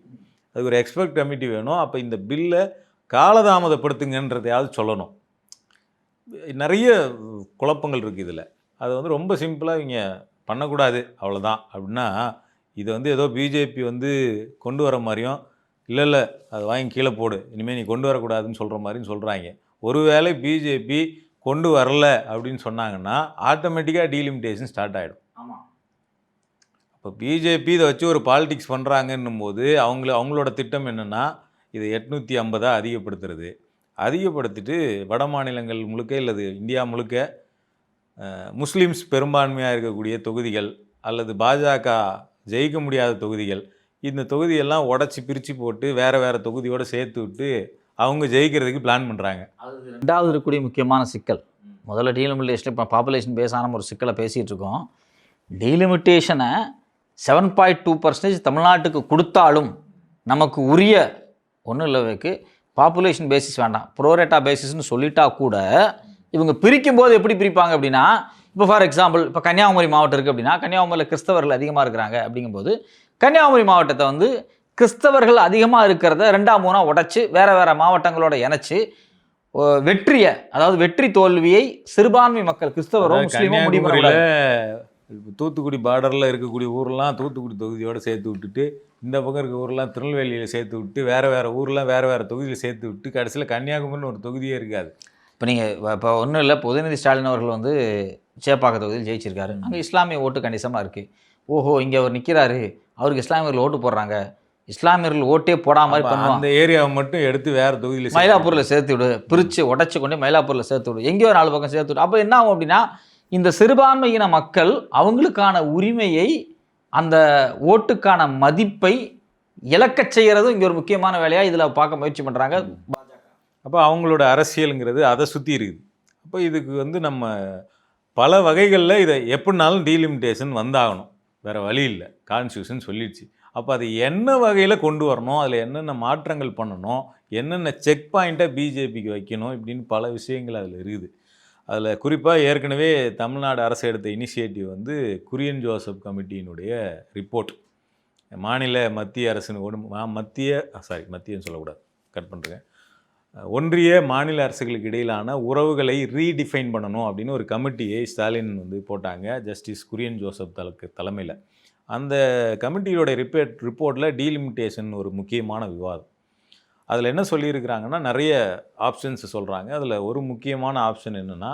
அதுக்கு ஒரு எக்ஸ்பர்ட் கமிட்டி வேணும். அப்போ இந்த பில்லை காலதாமதப்படுத்துங்கன்றதையாவது சொல்லணும். நிறைய குழப்பங்கள் இருக்குது இதில். அது வந்து ரொம்ப சிம்பிளாக இவங்க பண்ணக்கூடாது அவ்வளோதான் அப்படின்னா, இது வந்து ஏதோ பிஜேபி வந்து கொண்டு வர மாதிரியும், இல்லை அது வாங்கி கீழே போடு, இனிமேல் நீ கொண்டு வரக்கூடாதுன்னு சொல்கிற மாதிரியும் சொல்கிறாங்க. ஒருவேளை பிஜேபி கொண்டு வரல அப்படின்னு சொன்னாங்கன்னா ஆட்டோமேட்டிக்காக டீலிமிட்டேஷன் ஸ்டார்ட் ஆகிடும். ஆமாம். இப்போ பிஜேபி இதை வச்சு ஒரு பாலிடிக்ஸ் பண்ணுறாங்கன்னும் போது அவங்களோட திட்டம் என்னென்னா இதை 850 அதிகப்படுத்துறது, அதிகப்படுத்திட்டு வட மாநிலங்கள் முழுக்க இல்லது இந்தியா முழுக்க முஸ்லீம்ஸ் பெரும்பான்மையாக இருக்கக்கூடிய தொகுதிகள் அல்லது பாஜக ஜெயிக்க முடியாத தொகுதிகள், இந்த தொகுதியெல்லாம் உடச்சி பிரித்து போட்டு வேறு தொகுதியோடு சேர்த்து விட்டு அவங்க ஜெயிக்கிறதுக்கு பிளான் பண்ணுறாங்க. அது ரெண்டாவது இருக்கக்கூடிய முக்கியமான சிக்கல். முதல்ல டீலிமிட்டேஷன், இப்போ பாப்புலேஷன் பேஸான ஒரு சிக்கலை பேசிகிட்டு இருக்கோம். டீலிமிட்டேஷனை 7.2% தமிழ்நாட்டுக்கு கொடுத்தாலும் நமக்கு உரிய ஒன்றும் இல்லைக்கு பாப்புலேஷன் பேசிஸ் வேண்டாம், ப்ரோரேட்டா பேசிஸ்ன்னு சொல்லிட்டா கூட இவங்க பிரிக்கும் போது எப்படி பிரிப்பாங்க அப்படின்னா, இப்போ ஃபார் எக்ஸாம்பிள் இப்போ கன்னியாகுமரி மாவட்டம் இருக்குது அப்படின்னா, கன்னியாகுமரியில் கிறிஸ்தவர்கள் அதிகமாக இருக்கிறாங்க அப்படிங்கும்போது கன்னியாகுமரி மாவட்டத்தை வந்து கிறிஸ்தவர்கள் அதிகமாக இருக்கிறத 2-3 உடைச்சி வேறு மாவட்டங்களோட இணைச்சி வெற்றியை, அதாவது வெற்றி தோல்வியை சிறுபான்மை மக்கள் கிறிஸ்தவரும் முஸ்லீமும் முடிவு பண்ணல. தூத்துக்குடி பார்டரில் இருக்கக்கூடிய ஊரெலாம் தூத்துக்குடி தொகுதியோடு சேர்த்து விட்டுட்டு, இந்த பக்கம் இருக்க ஊரெலாம் திருநெல்வேலியில் சேர்த்து விட்டு, வேறு ஊரெலாம் வேறு தொகுதியில் சேர்த்து விட்டு, கடைசியில் கன்னியாகுமரின்னு ஒரு தொகுதியே இருக்காது. இப்போ நீங்கள் இப்போ ஒன்றும் இல்லை, இப்போ உதயநிதி ஸ்டாலின் அவர்கள் வந்து சேப்பாக்க தொகுதியில் ஜெயிச்சிருக்காரு, அங்கே இஸ்லாமிய ஓட்டு கணிசமாக இருக்குது. ஓஹோ, இங்கே அவர் நிற்கிறாரு, அவருக்கு இஸ்லாமியர்கள் ஓட்டு போடுறாங்க, இஸ்லாமியர்கள் ஓட்டே போடாமல் மாதிரி பண்ணுவாங்க, அந்த ஏரியாவை மட்டும் எடுத்து வேறு தொகுதியில் மயிலாப்பூரில் சேர்த்து விடு, பிரித்து உடச்சி கொண்டு மயிலாப்பூரில் சேர்த்து விடு, எங்கேயோ 4 பக்கம் சேர்த்து விடு. அப்போ என்ன ஆகும் அப்படின்னா, இந்த சிறுபான்மையின மக்கள் அவங்களுக்கான உரிமையை, அந்த ஓட்டுக்கான மதிப்பை இழக்கச் செய்கிறதும் இங்கே ஒரு முக்கியமான வேலையாக இதில் பார்க்க முயற்சி பண்ணுறாங்க பாஜக. அப்போ அவங்களோட அரசியலுங்கிறது அதை சுற்றி இருக்குது. அப்போ இதுக்கு வந்து நம்ம பல வகைகளில் இதை எப்படினாலும் டீலிமிட்டேஷன் வந்தாகணும், வேறு வழி இல்லை, கான்ஸ்டியூஷன் சொல்லிடுச்சு. அப்போ அது என்ன வகையில் கொண்டு வரணும், அதில் என்னென்ன மாற்றங்கள் பண்ணணும், என்னென்ன செக் பாயிண்ட்டை பிஜேபிக்கு வைக்கணும், இப்படின்னு பல விஷயங்கள் அதில் இருக்குது. அதில் குறிப்பாக ஏற்கனவே தமிழ்நாடு அரசு எடுத்த இனிஷியேட்டிவ் வந்து குரியன் ஜோசப் கமிட்டியினுடைய ரிப்போர்ட், மத்திய அரசின் மத்தியன்னு சொல்லக்கூடாது, கட் பண்ணுறேன், ஒன்றிய மாநில அரசுகளுக்கு இடையிலான உறவுகளை ரீடிஃபைன் பண்ணணும் அப்படின்னு ஒரு கமிட்டியை ஸ்டாலின் வந்து போட்டாங்க, ஜஸ்டிஸ் குரியன் ஜோசப் தலைமையில். அந்த கமிட்டியோட ரிப்போர்ட்டில் டீலிமிட்டேஷன் ஒரு முக்கியமான விவாதம். அதில் என்ன சொல்லியிருக்கிறாங்கன்னா, நிறைய ஆப்ஷன்ஸ் சொல்கிறாங்க. அதில் ஒரு முக்கியமான ஆப்ஷன் என்னென்னா,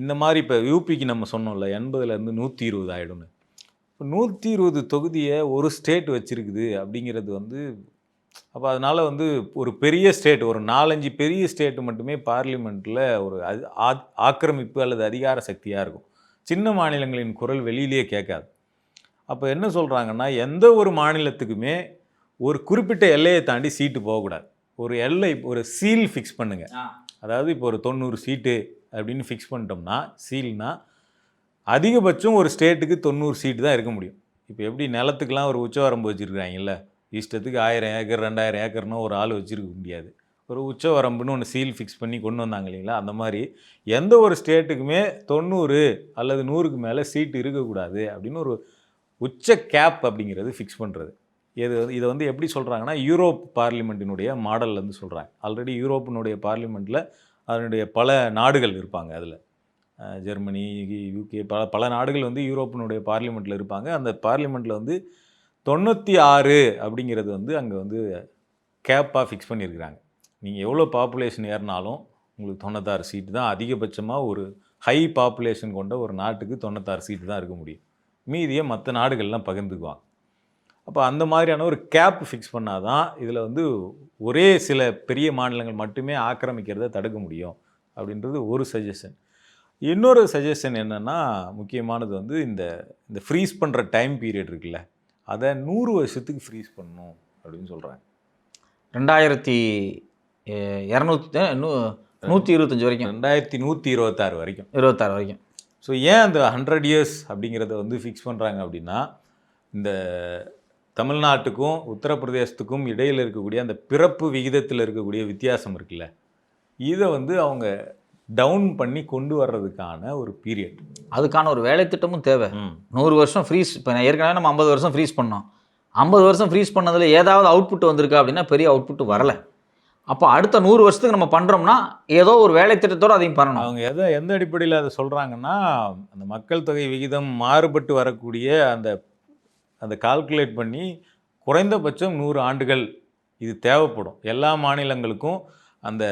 இந்த மாதிரி இப்போ யூபிக்கு நம்ம சொன்னோம்ல 80லேருந்து 120 ஆகிடும்னு. இப்போ 120 தொகுதியை ஒரு ஸ்டேட் வச்சுருக்குது அப்படிங்கிறது வந்து அப்போ அதனால் வந்து ஒரு பெரிய ஸ்டேட், ஒரு 4-5 பெரிய ஸ்டேட் மட்டுமே பார்லிமெண்ட்டில் ஒரு ஆக்கிரமிப்பு அல்லது அதிகார சக்தியாக இருக்கும். சின்ன மாநிலங்களின் குரல் வெளியிலேயே கேட்காது. அப்போ என்ன சொல்கிறாங்கன்னா, எந்த ஒரு மாநிலத்துக்குமே ஒரு குறிப்பிட்ட எல்லையை தாண்டி சீட்டு போகக்கூடாது. ஒரு எல்லை, ஒரு சீல் ஃபிக்ஸ் பண்ணுங்கள். அதாவது இப்போ ஒரு 90 சீட்டு அப்படின்னு ஃபிக்ஸ் பண்ணிட்டோம்னா, சீல்னா அதிகபட்சம் ஒரு ஸ்டேட்டுக்கு 90 சீட்டு தான் இருக்க முடியும். இப்போ எப்படி நிலத்துக்கெலாம் ஒரு உச்சவரம்பு வச்சுருக்காங்கல்ல, இஷ்டத்துக்கு 1000 ஏக்கர் 2000 ஏக்கர்னு ஒரு ஆள் வச்சுருக்க முடியாது. ஒரு உச்சவரம்புன்னு ஒன்று சீல் ஃபிக்ஸ் பண்ணி கொண்டு வந்தாங்க இல்லைங்களா, அந்த மாதிரி எந்த ஒரு ஸ்டேட்டுக்குமே 90 அல்லது 100க்கு மேலே சீட்டு இருக்கக்கூடாது அப்படின்னு ஒரு உச்ச கேப் அப்படிங்கிறது ஃபிக்ஸ் பண்ணுறது. இதை வந்து எப்படி சொல்கிறாங்கன்னா, யூரோப் பார்லிமெண்ட்டினுடைய மாடல்லேருந்து சொல்கிறாங்க. ஆல்ரெடி யூரோப்பினுடைய பார்லிமெண்ட்டில் அதனுடைய பல நாடுகள் இருப்பாங்க. அதில் ஜெர்மனி, யூகே, பல நாடுகள் வந்து யூரோப்பினுடைய பார்லிமெண்ட்டில் இருப்பாங்க. அந்த பார்லிமெண்ட்டில் வந்து 96 அப்படிங்கிறது வந்து அங்கே வந்து கேப்பாக ஃபிக்ஸ் பண்ணியிருக்கிறாங்க. நீங்கள் எவ்வளோ பாப்புலேஷன் ஏறினாலும் உங்களுக்கு 96 சீட்டு தான் அதிகபட்சமாக ஒரு ஹை பாப்புலேஷன் கொண்ட ஒரு நாட்டுக்கு 96 சீட்டு தான் இருக்க முடியும். மீதியை மற்ற நாடுகள்லாம் பகிர்ந்துக்குவாங்க. அப்போ அந்த மாதிரியான ஒரு கேப் ஃபிக்ஸ் பண்ணால் தான் இதில் வந்து ஒரே சில பெரிய மாநிலங்கள் மட்டுமே ஆக்கிரமிக்கிறத தடுக்க முடியும் அப்படின்றது ஒரு சஜஷன். இன்னொரு சஜஷன் என்னென்னா, முக்கியமானது வந்து இந்த ஃப்ரீஸ் பண்ணுற டைம் பீரியட் இருக்குல்ல, அதை 100 வருஷத்துக்கு ஃப்ரீஸ் பண்ணணும் அப்படின்னு சொல்கிறாங்க. 125 வரைக்கும், 2126 வரைக்கும், 26 வரைக்கும். ஸோ ஏன் அந்த 100 இயர்ஸ் அப்படிங்கிறத வந்து ஃபிக்ஸ் பண்ணுறாங்க அப்படின்னா, இந்த தமிழ்நாட்டுக்கும் உத்தரப்பிரதேசத்துக்கும் இடையில் இருக்கக்கூடிய அந்த பிறப்பு விகிதத்தில் இருக்கக்கூடிய வித்தியாசம் இருக்குல்ல, இதை வந்து அவங்க டவுன் பண்ணி கொண்டு வர்றதுக்கான ஒரு பீரியட். அதுக்கான ஒரு வேலை திட்டமும் தேவை. 100 வருஷம் ஃப்ரீஸ், இப்போ ஏற்கனவே நம்ம 50 வருஷம் ஃப்ரீஸ் பண்ணோம். 50 வருஷம் ஃப்ரீஸ் பண்ணதில் ஏதாவது அவுட்புட் வந்திருக்கா அப்படின்னா பெரிய அவுட்புட் வரலை. அப்போ அடுத்த 100 வருஷத்துக்கு நம்ம பண்ணுறோம்னா ஏதோ ஒரு வேலை திட்டத்தோடு அதையும் பண்ணணும். அவங்க எந்த அடிப்படையில் அதை சொல்கிறாங்கன்னா, அந்த மக்கள் தொகை விகிதம் மாறுபட்டு வரக்கூடிய அந்த கால்குலேட் பண்ணி குறைந்தபட்சம் 100 ஆண்டுகள் இது தேவைப்படும். எல்லா மாநிலங்களுக்கும் அந்த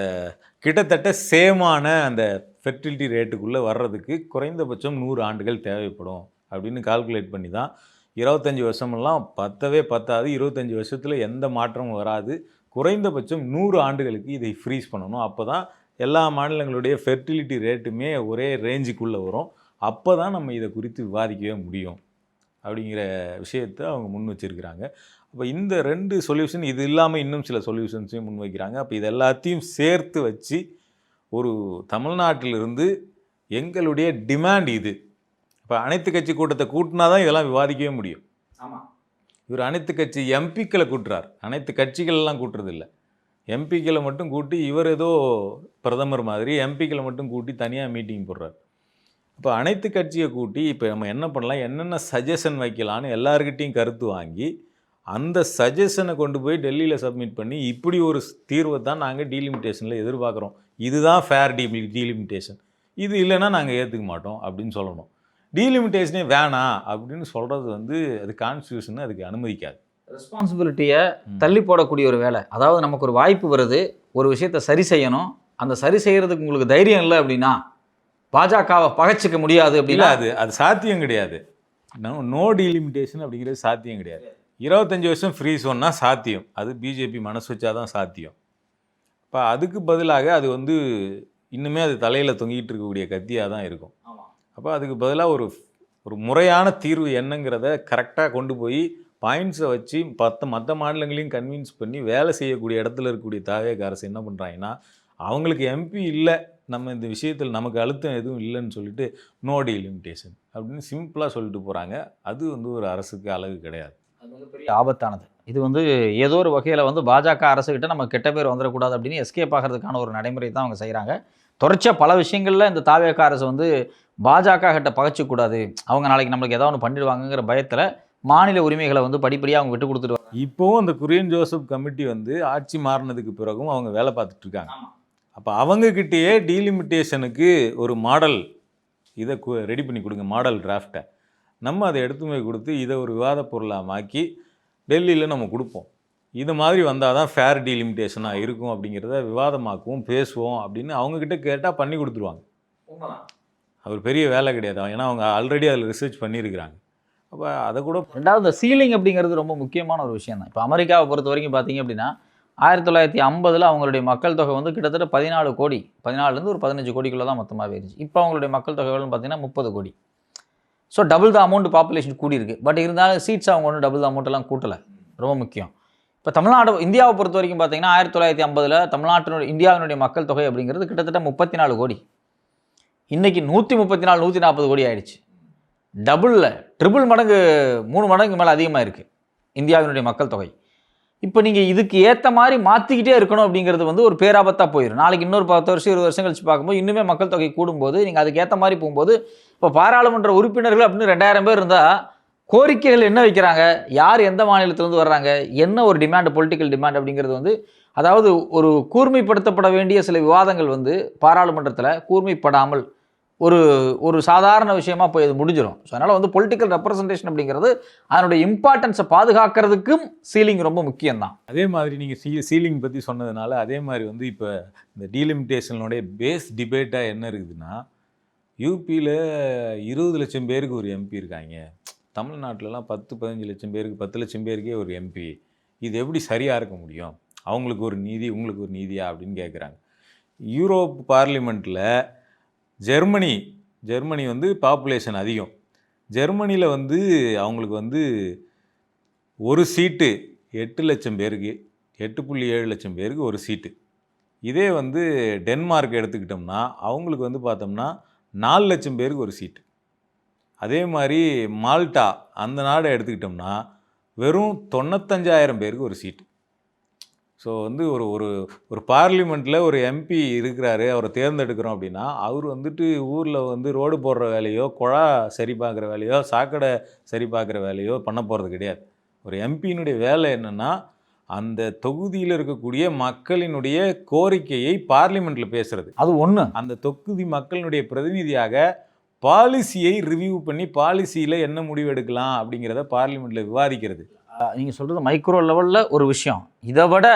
கிட்டத்தட்ட சேமான அந்த ஃபெர்டிலிட்டி ரேட்டுக்குள்ளே வர்றதுக்கு குறைந்தபட்சம் 100 ஆண்டுகள் தேவைப்படும் அப்படின்னு கால்குலேட் பண்ணி தான் 25 வருஷமெல்லாம் பத்தாது. 25 வருஷத்தில் எந்த மாற்றமும் வராது. குறைந்தபட்சம் 100 ஆண்டுகளுக்கு இதை ஃப்ரீஸ் பண்ணணும். அப்போ தான் எல்லா மாநிலங்களுடைய ஃபெர்டிலிட்டி ரேட்டுமே ஒரே ரேஞ்சுக்குள்ளே வரும். அப்போ தான் நம்ம இதை குறித்து விவாதிக்கவே முடியும் அப்படிங்கிற விஷயத்தை அவங்க முன் வச்சுருக்கிறாங்க. அப்போ இந்த 2 சொல்யூஷன், இது இல்லாமல் இன்னும் சில சொல்யூஷன்ஸையும் முன் வைக்கிறாங்க. அப்போ இது எல்லாத்தையும் சேர்த்து வச்சு ஒரு தமிழ்நாட்டிலிருந்து எங்களுடைய டிமாண்ட் இது. இப்போ அனைத்து கட்சி கூட்டத்தை கூட்டினா தான் இதெல்லாம் விவாதிக்கவே முடியும். ஆமாம், இவர் அனைத்து கட்சி எம்பிக்களை கூட்டுறார், அனைத்து கட்சிகளெல்லாம் கூட்டுறதில்லை. எம்பிக்களை மட்டும் கூட்டி இவர் ஏதோ பிரதமர் மாதிரி எம்பிக்களை மட்டும் கூட்டி தனியாக மீட்டிங் போடுறார். இப்போ அனைத்து கட்சியை கூட்டி இப்போ நம்ம என்ன பண்ணலாம், என்னென்ன சஜஷன் வைக்கலான்னு எல்லாருக்கிட்டையும் கருத்து வாங்கி அந்த சஜஷனை கொண்டு போய் டெல்லியில் சப்மிட் பண்ணி இப்படி ஒரு தீர்வை தான் நாங்கள் டீலிமிட்டேஷனில் எதிர்பார்க்குறோம், இதுதான் ஃபேர் டீலிமிட்டேஷன், இது இல்லைன்னா நாங்கள் ஏற்றுக்க மாட்டோம் அப்படின்னு சொல்லணும். டீலிமிட்டேஷனே வேணாம் அப்படின்னு சொல்கிறது வந்து அது கான்ஸ்டியூஷன் அதுக்கு அனுமதிக்காது. ரெஸ்பான்சிபிலிட்டியை தள்ளி போடக்கூடிய ஒரு வேலை. அதாவது நமக்கு ஒரு வாய்ப்பு வருது, ஒரு விஷயத்தை சரி செய்யணும், அந்த சரி செய்கிறதுக்கு உங்களுக்கு தைரியம் இல்லை அப்படின்னா பாஜகவை பகைச்சிக்க முடியாது அப்படின்னா அது சாத்தியம் கிடையாது. நோ டீலிமிட்டேஷன் அப்படிங்கிறது சாத்தியம் கிடையாது. 25 வருஷம் ஃப்ரீ சொன்னால் சாத்தியம், அது பிஜேபி மனசு வச்சாதான் சாத்தியம். இப்போ அதுக்கு பதிலாக அது வந்து இன்னுமே அது தலையில் தொங்கிட்டு இருக்கக்கூடிய கத்தியாக தான் இருக்கும். அப்போ அதுக்கு பதிலாக ஒரு முறையான தீர்வு என்னங்கிறத கரெக்டாக கொண்டு போய் பாயிண்ட்ஸை வச்சு மற்ற மாநிலங்களையும் கன்வின்ஸ் பண்ணி வேலை செய்யக்கூடிய இடத்துல இருக்கக்கூடிய தாவேக அரசு என்ன பண்ணுறாங்கன்னா, அவங்களுக்கு எம்பி இல்லை, நம்ம இந்த விஷயத்தில் நமக்கு அழுத்தம் எதுவும் இல்லைன்னு சொல்லிட்டு நோ டீலிமிட்டேஷன் அப்படின்னு சிம்பிளாக சொல்லிட்டு போகிறாங்க. அது வந்து ஒரு அரசுக்கு அழகு கிடையாது. அது வந்து பெரிய ஆபத்தானது. இது வந்து ஏதோ ஒரு வகையில் வந்து பாஜக அரசுகிட்ட நம்ம கெட்ட பேர் வந்துடக்கூடாது அப்படின்னு எஸ்கேப் ஆகிறதுக்கான ஒரு நடைமுறை தான் அவங்க செய்கிறாங்க. தொடர்ச்சியாக பல விஷயங்களில் இந்த தாவேக அரசு வந்து பாஜக கிட்ட பகைச்சிக்கூடாது, அவங்க நாளைக்கு நம்மளுக்கு ஏதாவது ஒன்று பண்ணிடுவாங்கங்கிற பயத்தில் மாநில உரிமைகளை வந்து படிப்படியாக அவங்க விட்டு கொடுத்துருவாங்க. இப்போவும் அந்த குரியன் ஜோசப் கமிட்டி வந்து ஆட்சி மாறினதுக்கு பிறகும் அவங்க வேலை பார்த்துட்டு இருக்காங்க. அப்போ அவங்கக்கிட்டேயே டீலிமிட்டேஷனுக்கு ஒரு மாடல் இதை ரெடி பண்ணி கொடுங்க, மாடல் டிராஃப்டை நம்ம அதை எடுத்து போய் கொடுத்து இதை ஒரு விவாத பொருளாக மாக்கி டெல்லியில் நம்ம கொடுப்போம். இது மாதிரி வந்தால் தான் ஃபேர் டீலிமிட்டேஷனாக இருக்கும் அப்படிங்கிறத விவாதமாக்குவோம், பேசுவோம் அப்படின்னு அவங்கக்கிட்ட கேட்டால் பண்ணி கொடுத்துருவாங்க. அவர் பெரிய வேலை கிடையாது, ஏன்னா அவங்க ஆல்ரெடி அதில் ரிசர்ச் பண்ணியிருக்கிறாங்க. அப்போ அதை கூட ரெண்டாவது இந்த சீலிங் அப்படிங்கிறது ரொம்ப முக்கியமான ஒரு விஷயம் தான். இப்போ அமெரிக்காவை பொறுத்த வரைக்கும் பார்த்தீங்க அப்படின்னா 1950 அவங்களுடைய மக்கள் தொகை வந்து கிட்டத்தட்ட 14 கோடி, 14லேருந்து ஒரு 15 கோடிக்குள்ளே தான் மொத்தமாகவே இருந்துச்சு. இப்போ அவங்களுடைய மக்கள் தொகைகள்னு பார்த்தீங்கன்னா 30 crore. So double the amount population கூடியிருக்கு. பட் இருந்தாலும் சீட்ஸ் அவங்க ஒன்றும் டபுள் த அமௌண்ட்டெல்லாம் கூட்டலை. ரொம்ப முக்கியம். இப்போ இந்தியாவை பொறுத்த வரைக்கும் பார்த்தீங்கன்னா 1950 இந்தியாவினுடைய மக்கள் தொகை அப்படிங்கிறது கிட்டத்தட்ட 34 கோடி. இன்றைக்கி 134 140 கோடி ஆயிடுச்சு. டபுளில் ட்ரிபிள் மடங்கு 3 மடங்கு மேலே அதிகமாக இருக்குது இந்தியாவினுடைய மக்கள் தொகை. இப்போ நீங்கள் இதுக்கு ஏற்ற மாதிரி மாற்றிக்கிட்டே இருக்கணும் அப்படிங்கிறது வந்து ஒரு பேராபத்தாக போயிடும். நாளைக்கு இன்னொரு 10 வருஷம் 20 வருஷம் கழிச்சு பார்க்கும்போது இன்னுமே மக்கள் தொகை கூடும்போது நீங்கள் அதுக்கு ஏற்ற மாதிரி போகும்போது இப்போ பாராளுமன்ற உறுப்பினர்கள் அப்படின்னு 2000 பேர் இருந்தால் கோரிக்கைகள் என்ன வைக்கிறாங்க, யார் எந்த மாநிலத்திலேருந்து வர்றாங்க, என்ன ஒரு டிமாண்ட், பொலிட்டிக்கல் டிமாண்ட் அப்படிங்கிறது வந்து, அதாவது ஒரு கூர்மைப்படுத்தப்பட வேண்டிய சில விவாதங்கள் வந்து பாராளுமன்றத்தில் கூர்மைப்படாமல் ஒரு சாதாரண விஷயமா போய் அது முடிஞ்சிடும். ஸோ அதனால் வந்து பொலிட்டிக்கல் ரெப்ரசன்டேஷன் அப்படிங்கிறது அதனுடைய இம்பார்ட்டன்ஸை பாதுகாக்கிறதுக்கும் சீலிங் ரொம்ப முக்கியம்தான். அதே மாதிரி நீங்கள் சீலிங் பற்றி சொன்னதுனால அதே மாதிரி வந்து இப்போ இந்த டீலிமிட்டேஷனுடைய பேஸ் டிபேட்டாக என்ன இருக்குதுன்னா, யூபியில் 20 லட்சம் பேருக்கு ஒரு எம்பி இருக்காங்க, தமிழ்நாட்டிலலாம் 10-15 லட்சம் பேருக்கு 10 லட்சம் பேருக்கே ஒரு எம்பி, இது எப்படி சரியாக இருக்க முடியும், அவங்களுக்கு ஒரு நீதி உங்களுக்கு ஒரு நீதியா அப்படின்னு கேட்குறாங்க. யூரோப் பார்லிமெண்ட்டில் ஜெர்மனி வந்து பாப்புலேஷன் அதிகம். ஜெர்மனியில் வந்து அவங்களுக்கு வந்து ஒரு சீட்டு 8 லட்சம் பேருக்கு, 8.7 லட்சம் பேருக்கு ஒரு சீட்டு. இதே வந்து டென்மார்க் எடுத்துக்கிட்டோம்னா அவங்களுக்கு வந்து பார்த்தோம்னா 4 லட்சம் பேருக்கு ஒரு சீட்டு. அதே மாதிரி மால்டா அந்த நாடை எடுத்துக்கிட்டோம்னா வெறும் 95,000 பேருக்கு ஒரு சீட்டு. ஸோ வந்து ஒரு ஒரு ஒரு பார்லிமெண்ட்டில் ஒரு எம்பி இருக்கிறாரு, அவரை தேர்ந்தெடுக்கிறோம் அப்படின்னா அவர் வந்துட்டு ஊரில் வந்து ரோடு போடுற வேலையோ, குழா சரி பார்க்குற வேலையோ, சாக்கடை சரி பார்க்குற வேலையோ பண்ண போகிறது கிடையாது. ஒரு எம்பியினுடைய வேலை என்னென்னா அந்த தொகுதியில் இருக்கக்கூடிய மக்களினுடைய கோரிக்கையை பார்லிமெண்ட்டில் பேசுகிறது. அது ஒன்று. அந்த தொகுதி மக்களினுடைய பிரதிநிதியாக பாலிசியை ரிவ்யூ பண்ணி பாலிசியில் என்ன முடிவு எடுக்கலாம் அப்படிங்கிறத பார்லிமெண்ட்டில் விவாதிக்கிறது. நீங்கள் சொல்கிறது மைக்ரோ லெவலில் ஒரு விஷயம். இதை விட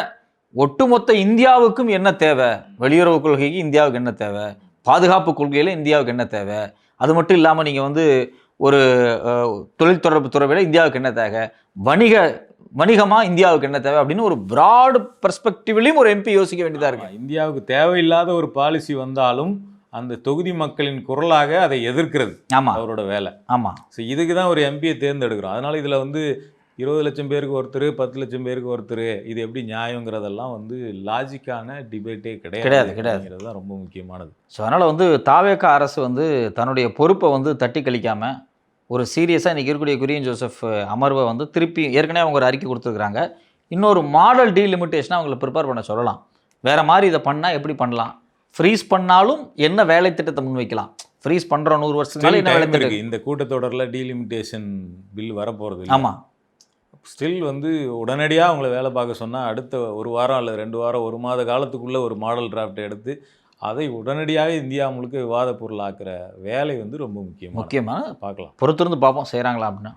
ஒட்டுமொத்த இந்தியாவுக்கும் என்ன தேவை, வெளியுறவு கொள்கைக்கு இந்தியாவுக்கு என்ன தேவை, பாதுகாப்பு கொள்கையில் இந்தியாவுக்கு என்ன தேவை, அது மட்டும் இல்லாமல் நீங்கள் வந்து ஒரு தொழில் தொடர்பு துறையில் இந்தியாவுக்கு என்ன தேவை, வணிகமாக இந்தியாவுக்கு என்ன தேவை அப்படின்னு ஒரு பிராட் பெர்ஸ்பெக்டிவ்லையும் ஒரு எம்பி யோசிக்க வேண்டியதாக இருக்குது. இந்தியாவுக்கு தேவையில்லாத ஒரு பாலிசி வந்தாலும் அந்த தொகுதி மக்களின் குரலாக அதை எதிர்க்கிறது. ஆமாம், அவரோட வேலை. ஆமாம். ஸோ இதுக்கு தான் ஒரு எம்பியை தேர்ந்தெடுக்கிறோம். அதனால் இதில் வந்து 20 லட்சம் பேருக்கு ஒருத்தர், 10 லட்சம் பேருக்கு ஒருத்தர், இது எப்படி நியாயங்கிறதெல்லாம் வந்து லாஜிக்கான டிபேட்டே கிடையாது தான் ரொம்ப முக்கியமானது. ஸோ அதனால் வந்து தாவேக அரசு வந்து தன்னுடைய பொறுப்பை வந்து தட்டி கழிக்காமல் ஒரு சீரியஸாக இன்றைக்கி இருக்கக்கூடிய குரியன் ஜோசப் அமர்வை வந்து திருப்பி ஏற்கனவே அவங்க ஒரு அறிக்கை கொடுத்துருக்குறாங்க. இன்னொரு மாடல் டீலிமிட்டேஷனாக அவங்களை ப்ரிப்பேர் பண்ண சொல்லலாம். வேறு மாதிரி இதை பண்ணால் எப்படி பண்ணலாம், ஃப்ரீஸ் பண்ணாலும் என்ன வேலை திட்டத்தை முன்வைக்கலாம், ஃப்ரீஸ் பண்ணுறோம் 100 வருஷத்துக்கு என்ன வேலை திட்டம். இந்த கூட்டத்தொடரில் டீலிமிட்டேஷன் பில் வரப்போகிறது. ஆமாம். ஸ்டில் வந்து உடனடியாக அவங்கள வேலை பார்க்க சொன்னால் அடுத்த 1 வாரம் அல்லது 2 வாரம் 1 மாத காலத்துக்குள்ளே ஒரு மாடல் டிராஃப்ட் எடுத்து அதை உடனடியாக இந்தியா முழுக்க விவாத பொருளாக்குற வேலை வந்து ரொம்ப முக்கியமான பார்க்கலாம். பொறுத்திருந்து பார்ப்போம் செய்கிறாங்களா அப்படின்னா.